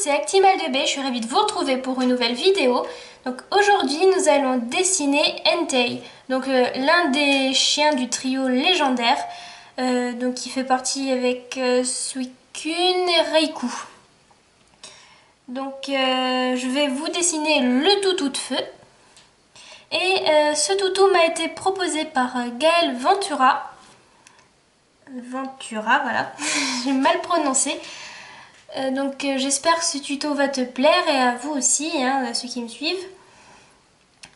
c'est Actimel2B, je suis ravie de vous retrouver pour une nouvelle vidéo. Donc aujourd'hui nous allons dessiner Entei, donc l'un des chiens du trio légendaire, donc qui fait partie avec Suicune et Reiku. Donc je vais vous dessiner le toutou de feu. Et ce toutou m'a été proposé par Gaël Ventura. Ventura, voilà, j'ai mal prononcé. Donc j'espère que ce tuto va te plaire et à vous aussi, hein, à ceux qui me suivent.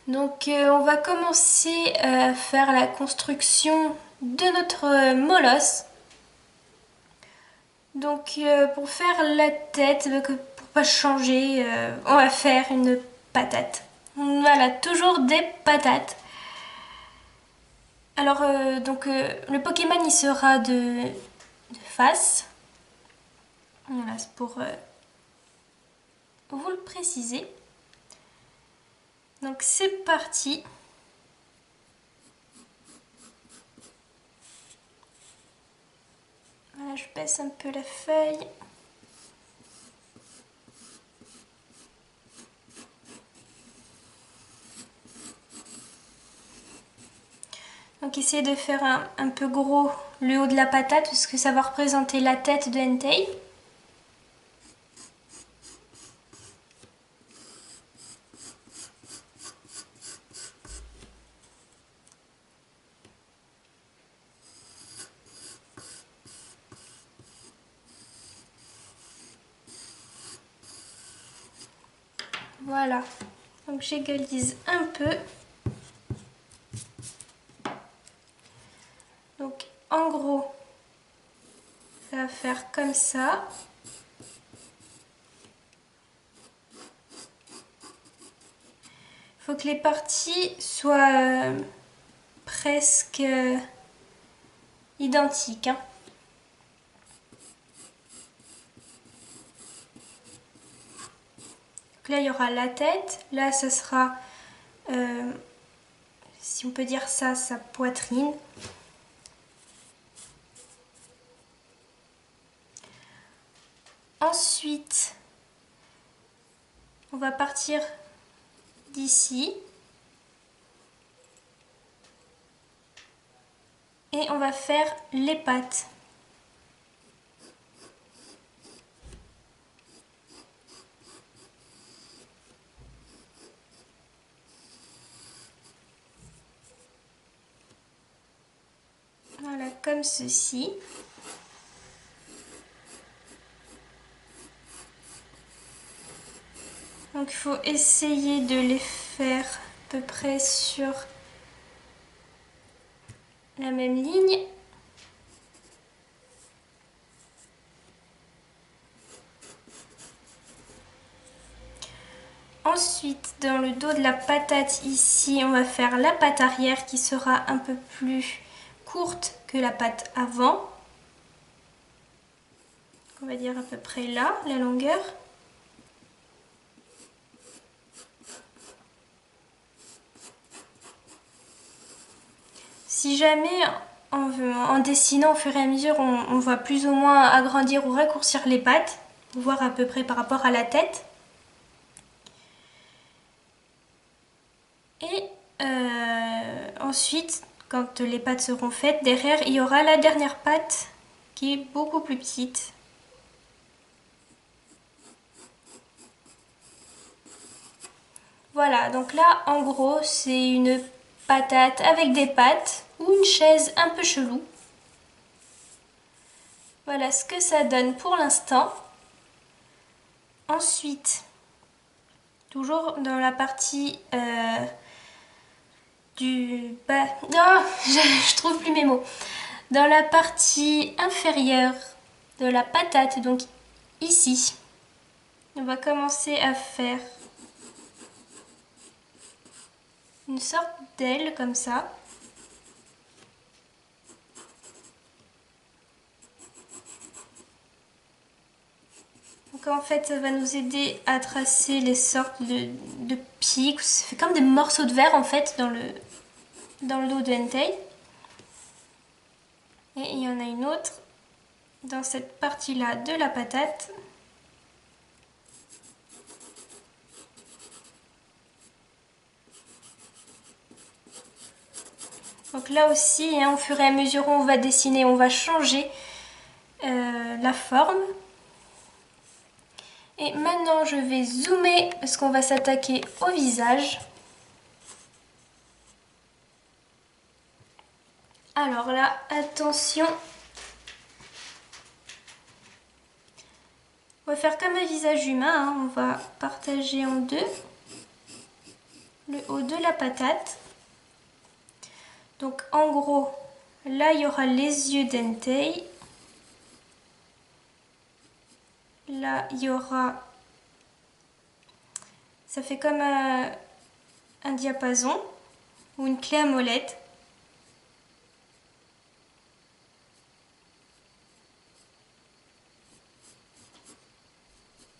Donc on va commencer à faire la construction de notre molosse. Donc pour faire la tête, pour pas changer, on va faire une patate. Voilà, toujours des patates. Alors le Pokémon il sera de face. Voilà, c'est pour vous le préciser. Donc c'est parti. Voilà, je baisse un peu la feuille. Donc essayez de faire un peu gros le haut de la patate parce que ça va représenter la tête de Entei. Voilà, donc j'égalise un peu. Donc en gros, ça va faire comme ça. Il faut que les parties soient presque identiques, hein. Donc là, il y aura la tête. Là, ça sera, si on peut dire ça, sa poitrine. Ensuite, on va partir d'ici. Et on va faire les pattes. Voilà, comme ceci. Donc il faut essayer de les faire à peu près sur la même ligne. Ensuite, dans le dos de la patate ici, on va faire la patte arrière qui sera un peu plus courte que la patte avant. On va dire à peu près là, la longueur. Si jamais, en dessinant au fur et à mesure, on va plus ou moins agrandir ou raccourcir les pattes, pour voir à peu près par rapport à la tête. Et ensuite, quand les pattes seront faites, derrière, il y aura la dernière patte qui est beaucoup plus petite. Voilà, donc là, en gros, c'est une patate avec des pattes ou une chaise un peu chelou. Voilà ce que ça donne pour l'instant. Ensuite, toujours dans la partie du bas... Non, je trouve plus mes mots. Dans la partie inférieure de la patate, donc ici, on va commencer à faire une sorte d'aile comme ça. Donc en fait ça va nous aider à tracer les sortes de pics, ça fait comme des morceaux de verre en fait dans le dos de Entei. Et il y en a une autre dans cette partie là de la patate. Donc là aussi, hein, au fur et à mesure où on va dessiner, on va changer la forme. Et maintenant, je vais zoomer parce qu'on va s'attaquer au visage. Alors là, attention. On va faire comme un visage humain, hein. On va partager en deux le haut de la patate. Donc en gros, là il y aura les yeux d'Entei. Là il y aura, ça fait comme un diapason ou une clé à molette.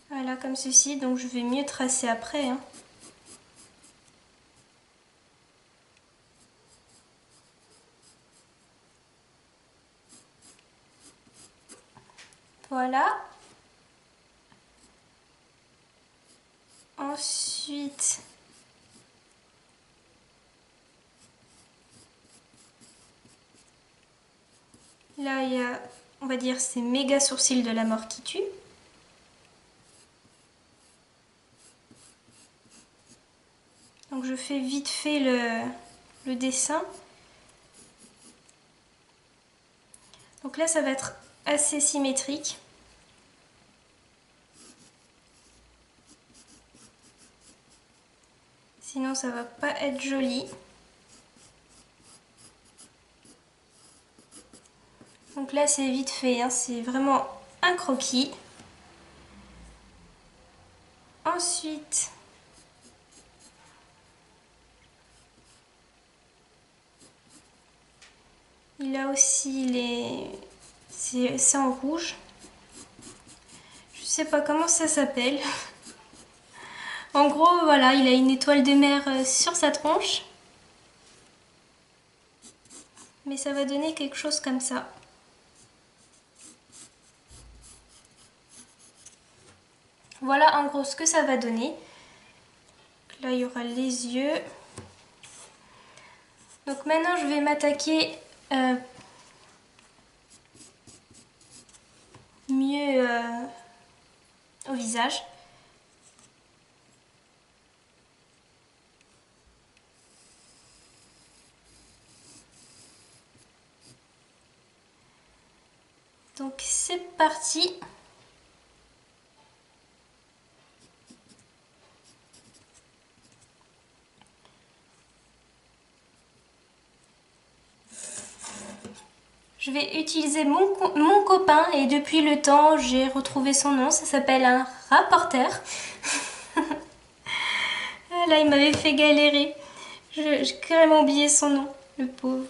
Voilà, comme ceci, donc je vais mieux tracer après, hein. Voilà. Ensuite, là il y a, on va dire, ces méga sourcils de la mort qui tue. Donc je fais vite fait le dessin. Donc là ça va être assez symétrique. Sinon ça va pas être joli. Donc là c'est vite fait, hein, c'est vraiment un croquis. Ensuite, il a aussi les... C'est en rouge. Je sais pas comment ça s'appelle. En gros, voilà, il a une étoile de mer sur sa tronche. Mais ça va donner quelque chose comme ça. Voilà en gros ce que ça va donner. Là, il y aura les yeux. Donc maintenant, je vais m'attaquer mieux au visage. Donc c'est parti. Je vais utiliser mon copain et depuis le temps j'ai retrouvé son nom, ça s'appelle un rapporteur. Ah là il m'avait fait galérer, j'ai carrément oublié son nom, le pauvre.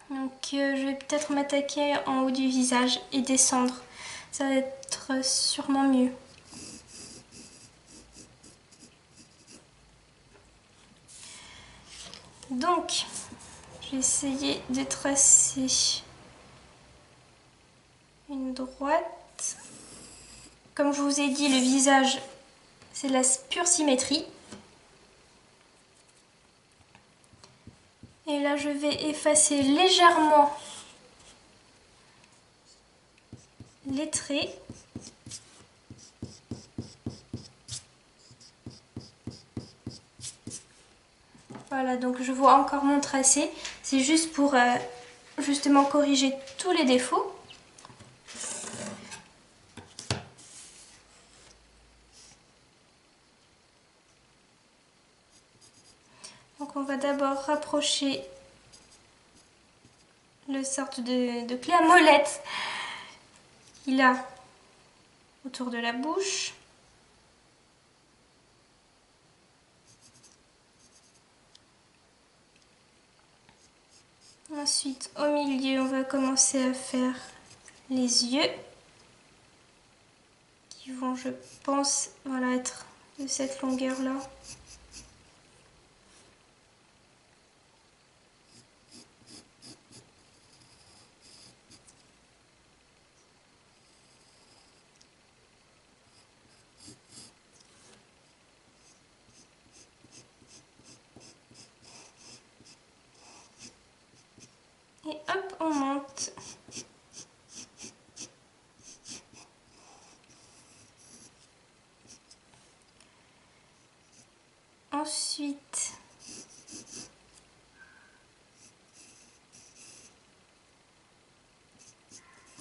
Donc je vais peut-être m'attaquer en haut du visage et descendre, ça va être sûrement mieux. Donc, je vais essayer de tracer une droite. Comme je vous ai dit, le visage, c'est de la pure symétrie. Et là, je vais effacer légèrement les traits. Voilà, donc je vois encore mon tracé. C'est juste pour justement corriger tous les défauts. Donc on va d'abord rapprocher le sorte de clé à molette qu'il a autour de la bouche. Ensuite, au milieu, on va commencer à faire les yeux qui vont, je pense, voilà, être de cette longueur-là.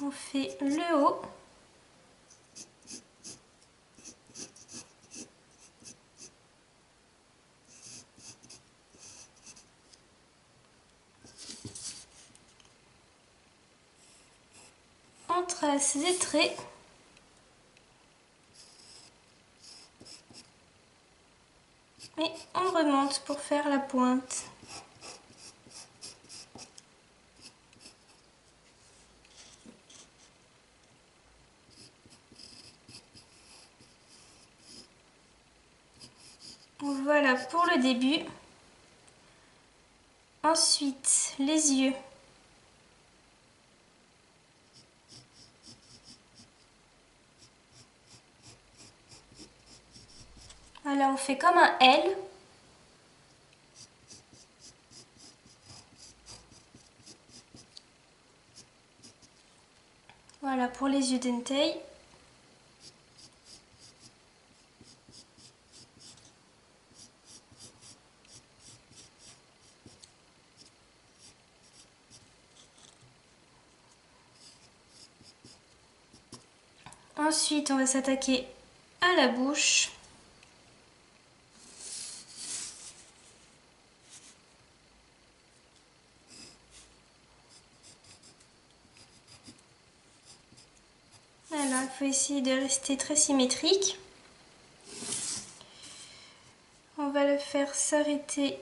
On fait le haut. On trace des traits. Et on remonte pour faire la pointe. Voilà pour le début. Ensuite, les yeux. Voilà, on fait comme un L. Voilà pour les yeux d'Entei. Ensuite, on va s'attaquer à la bouche. Voilà, il faut essayer de rester très symétrique. On va le faire s'arrêter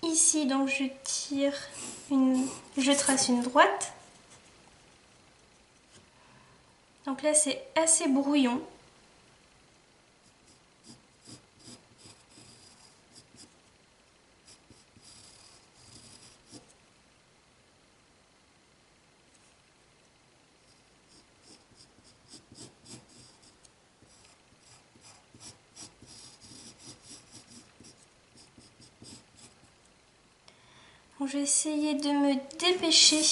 ici, donc je trace une droite. Donc là, c'est assez brouillon. Donc, je vais essayer de me dépêcher.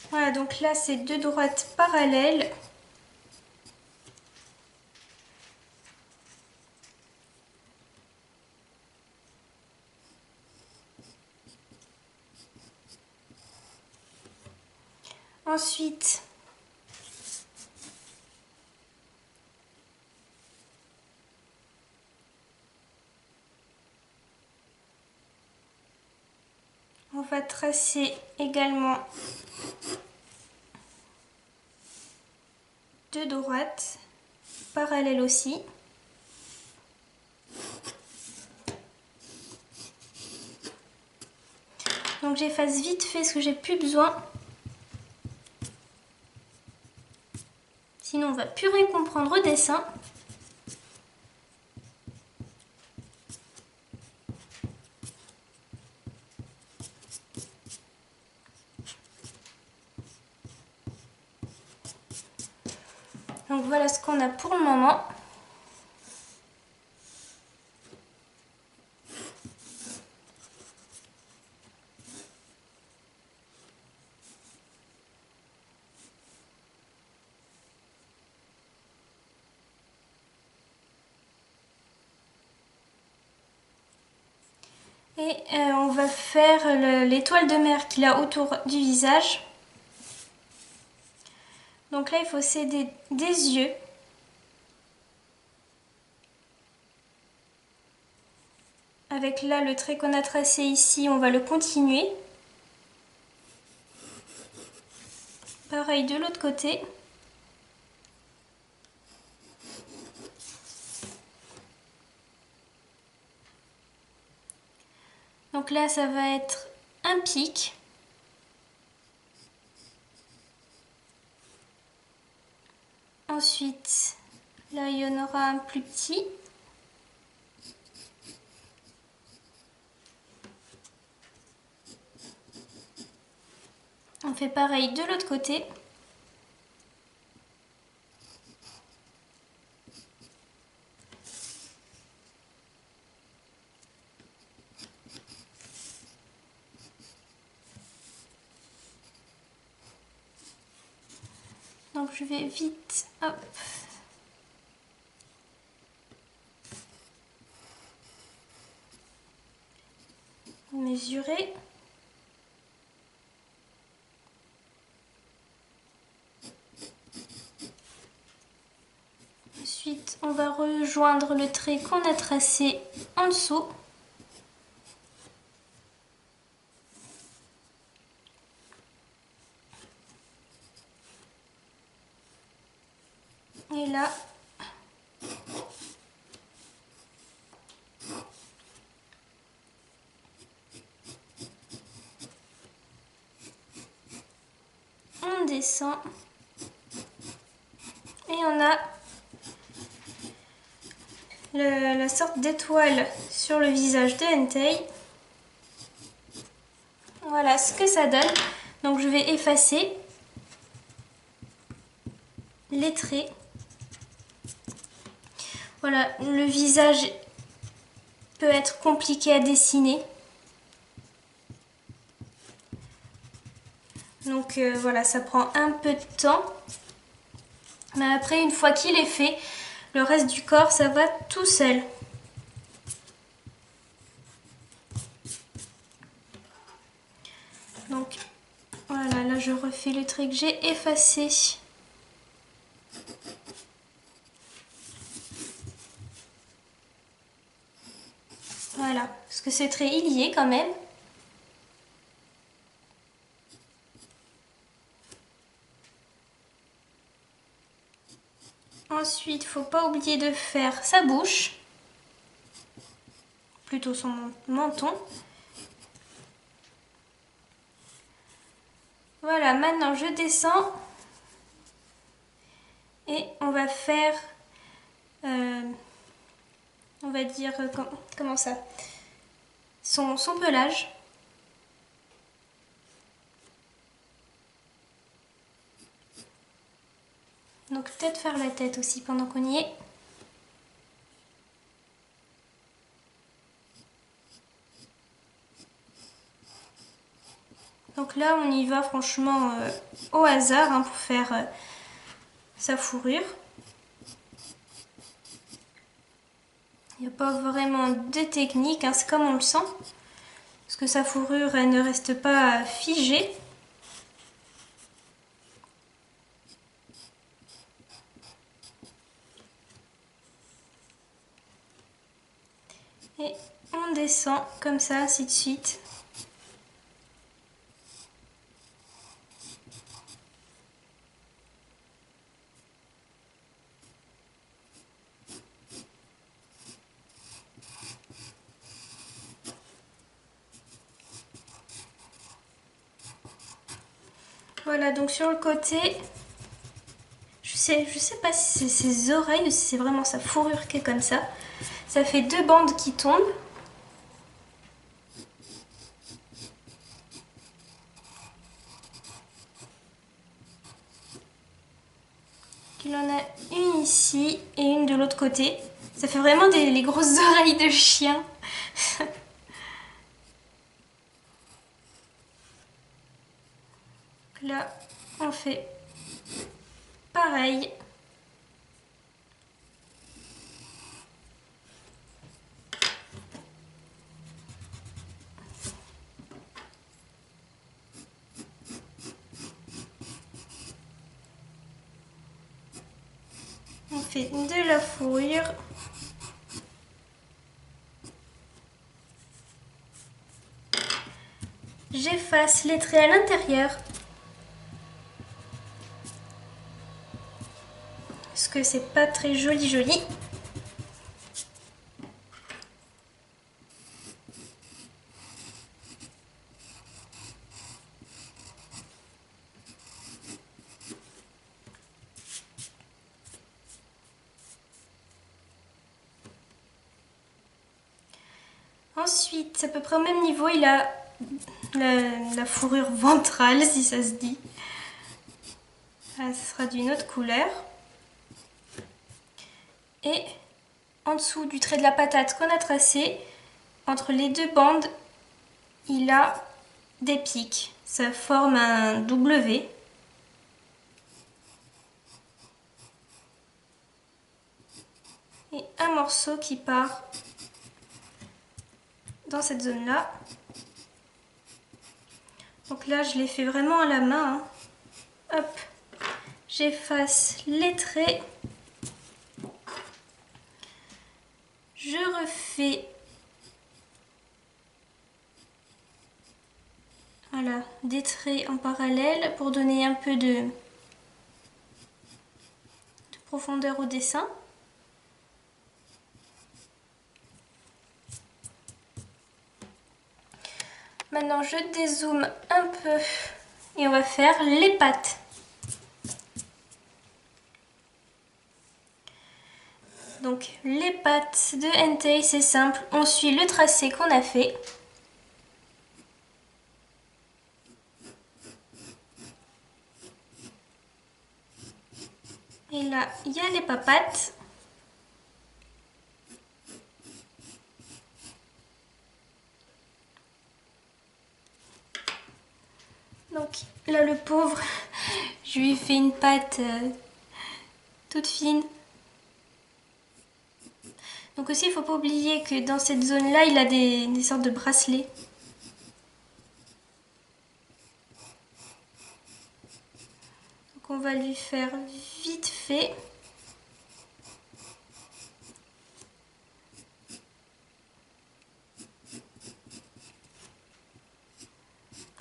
Voilà, donc là, c'est deux droites parallèles. Ensuite, on va tracer également deux droites parallèles aussi. Donc j'efface vite fait ce que j'ai plus besoin. Sinon on va plus rien comprendre au dessin. Donc voilà ce qu'on a pour le moment. Et on va faire l'étoile de mer qu'il a autour du visage. Donc là, il faut s'aider des yeux. Avec là, le trait qu'on a tracé ici, on va le continuer. Pareil de l'autre côté. Donc là, ça va être un pic. Ensuite, là, il y en aura un plus petit. On fait pareil de l'autre côté. Donc je vais vite, hop, mesurer. Ensuite, on va rejoindre le trait qu'on a tracé en dessous. Et là, on descend et on a la sorte d'étoile sur le visage de Entei. Voilà ce que ça donne. Donc je vais effacer les traits. Voilà, le visage peut être compliqué à dessiner. Donc voilà, ça prend un peu de temps. Mais après, une fois qu'il est fait, le reste du corps, ça va tout seul. Donc voilà, là je refais le trait que j'ai effacé. Voilà, parce que ce trait il y est quand même. Ensuite, faut pas oublier de faire sa bouche, plutôt son menton. Voilà, maintenant je descends et on va faire, on va dire, comment ça, son pelage. Donc peut-être faire la tête aussi pendant qu'on y est. Donc là on y va franchement au hasard hein, pour faire sa fourrure. Il n'y a pas vraiment de technique, hein, c'est comme on le sent. Parce que sa fourrure elle ne reste pas figée. Et on descend comme ça, ainsi de suite. Voilà, donc sur le côté, je sais pas si c'est ses oreilles ou si c'est vraiment sa fourrure qui est comme ça. Ça fait deux bandes qui tombent. Il en a une ici et une de l'autre côté. Ça fait vraiment les grosses oreilles de chien. Là, on fait pareil. On fait de la fourrure. J'efface les traits à l'intérieur. Parce que c'est pas très joli. Ensuite, à peu près au même niveau, il a la fourrure ventrale, si ça se dit. Là, ce sera d'une autre couleur. Et en dessous du trait de la patate qu'on a tracé, entre les deux bandes, il a des pics. Ça forme un W. un morceau qui part dans cette zone-là. Donc là, je l'ai fait vraiment à la main, hein. Hop, j'efface les traits. Je refais voilà, des traits en parallèle pour donner un peu de profondeur au dessin. Maintenant, je dézoome un peu et on va faire les pattes. Donc, les pattes de Entei, c'est simple. On suit le tracé qu'on a fait. Et là, il y a les papates. Donc là, le pauvre, je lui ai fait une patte toute fine. Donc aussi, il ne faut pas oublier que dans cette zone-là, il a des sortes de bracelets. Donc on va lui faire vite fait.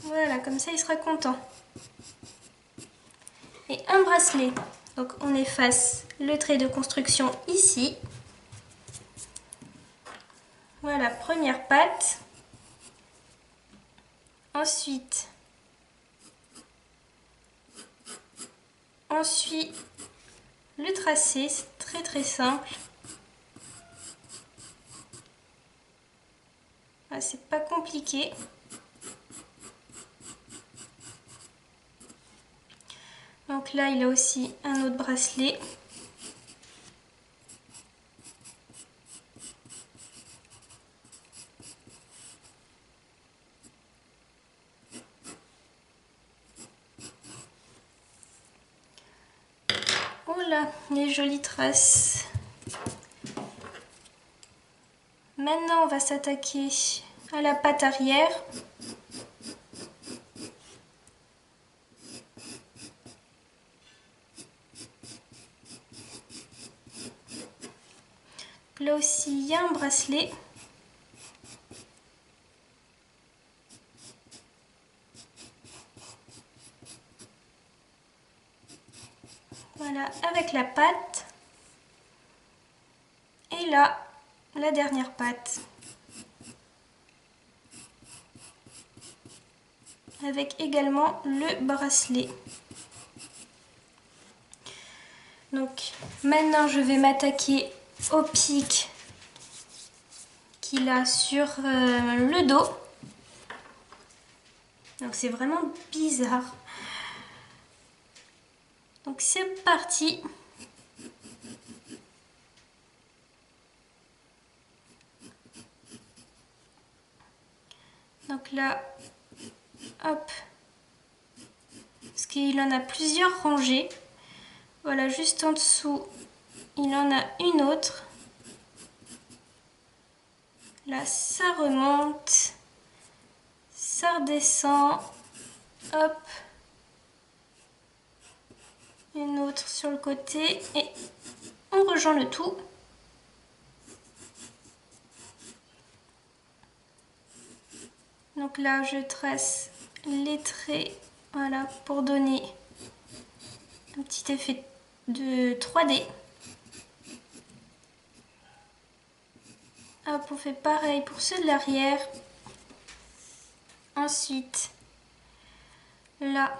Voilà, comme ça, il sera content. Et un bracelet. Donc on efface le trait de construction ici. Voilà, première patte. Ensuite, on suit le tracé, c'est très très simple. Ah, c'est pas compliqué. Donc là, il a aussi un autre bracelet. Oh là, les jolies traces. Maintenant, on va s'attaquer à la patte arrière. Là aussi, il y a un bracelet. Voilà, avec la patte. Et là, la dernière patte. Avec également le bracelet. Donc, maintenant, je vais m'attaquer au pic qu'il a sur le dos. Donc, c'est vraiment bizarre. Donc, c'est parti. Donc là, hop, parce qu'il en a plusieurs rangées. Voilà, juste en dessous, il en a une autre. Là, ça remonte, ça redescend, hop, une autre sur le côté et on rejoint le tout. Donc là, je trace les traits, voilà, pour donner un petit effet de 3D. Hop, on fait pareil pour ceux de l'arrière. Ensuite, là,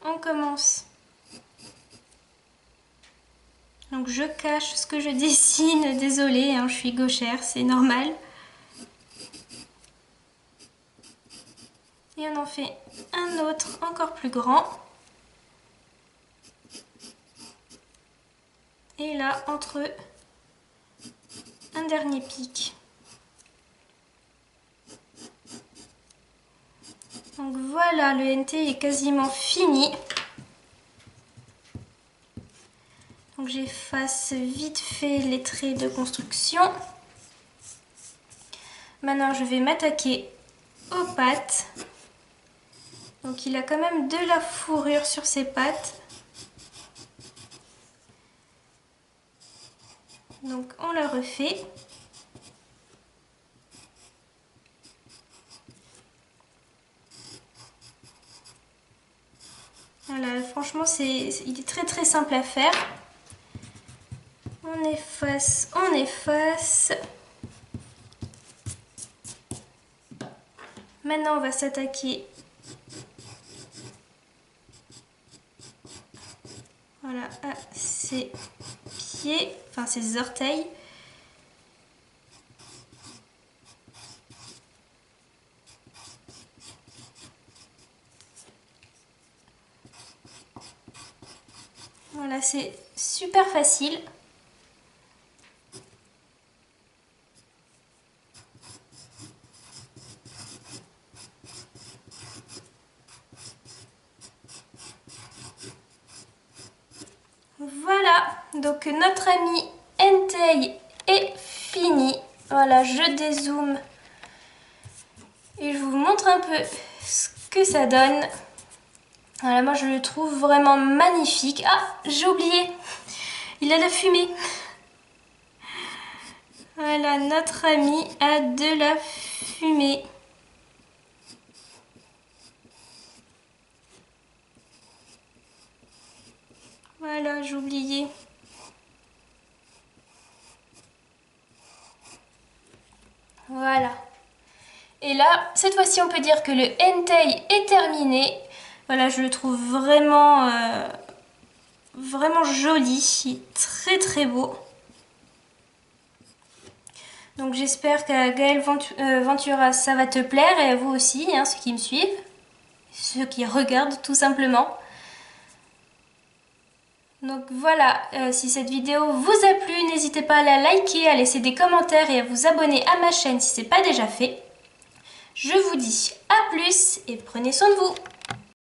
on commence. Donc je cache ce que je dessine, désolée, hein, je suis gauchère, c'est normal. Et on en fait un autre encore plus grand. Et là, entre eux, un dernier pic. Donc voilà, le NT est quasiment fini. Donc j'efface vite fait les traits de construction. Maintenant je vais m'attaquer aux pattes. Donc il a quand même de la fourrure sur ses pattes. Donc on la refait. Voilà, franchement il est très très simple à faire. On efface, on efface. Maintenant on va s'attaquer voilà, à ses pieds, enfin ses orteils. Voilà, c'est super facile. Voilà, donc notre ami Entei est fini. Voilà, je dézoome et je vous montre un peu ce que ça donne. Voilà, moi je le trouve vraiment magnifique. Ah, j'ai oublié, il a la fumée. Voilà, notre ami a de la fumée. Voilà, j'ai oublié. Voilà. Et là, cette fois-ci, on peut dire que le Entei est terminé. Voilà, je le trouve vraiment, vraiment joli. Il est très très beau. Donc j'espère qu'à Gaël Ventura, ça va te plaire et à vous aussi, hein, ceux qui me suivent. Ceux qui regardent tout simplement. Donc voilà, si cette vidéo vous a plu, n'hésitez pas à la liker, à laisser des commentaires et à vous abonner à ma chaîne si ce n'est pas déjà fait. Je vous dis à plus et prenez soin de vous.